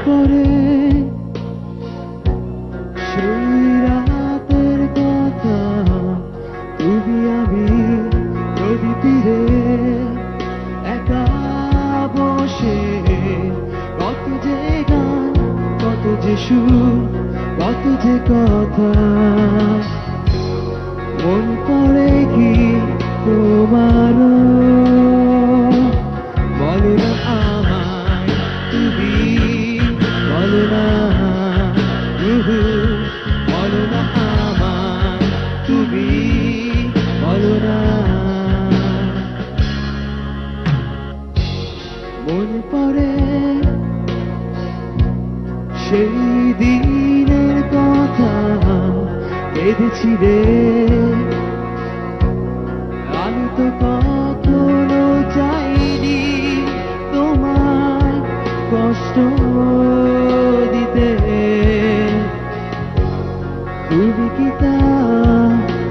পড়ে সেই রাতের কথা, তুমি আমি নদী তীরে একা বসে, কত যে গান, কত যে সুর, কত যে কথা। মন পড়ে কি তোমারও? বলো না আমায় তুমি, বলো না, বলো না আমায় তুমি, বলো না। মন পড়ে সেই দিনের কথা, কেঁদেছি রে আমি তো কখনো চাইনি তোমায় কষ্ট দিতে, তুমি কি তা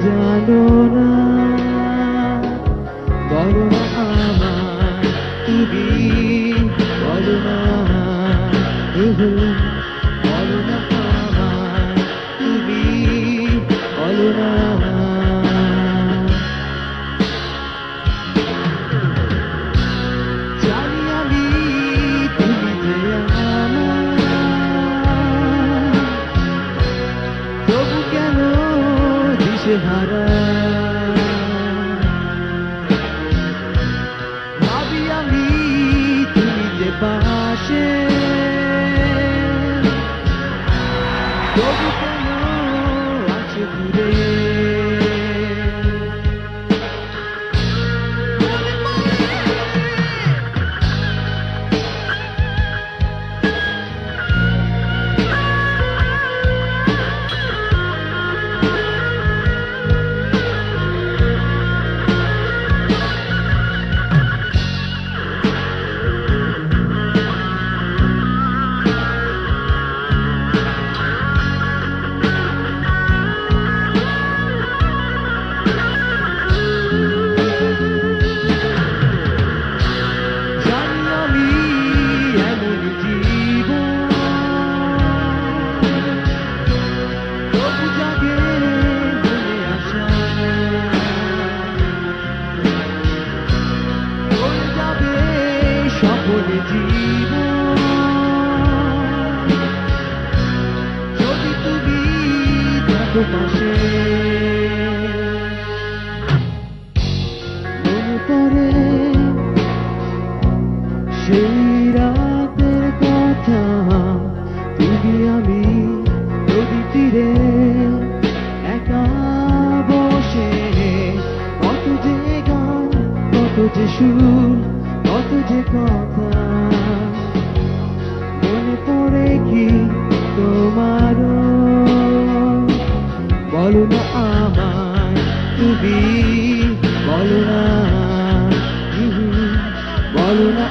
জানো না? বলো না আমায় তুমি, বলো না, বলো না আমায় তুমি, বলো না। জানি আমি তুমি যে আমার, তবু কেন দিশেহারা? ভাবি আমি তুমি যে পাশে, তবু কেন আছে দূরে? যদি তুমি থাকো পাশে, মনে পড়ে সেই রাতের কথা, তুমি আমি নদী তীরে একা বসে, কত যে গান, কত যে সুর, কত যে কথা। মনে পড়ে কি তোমারও? বলো না আমায় তুমি, বলো না, বলো না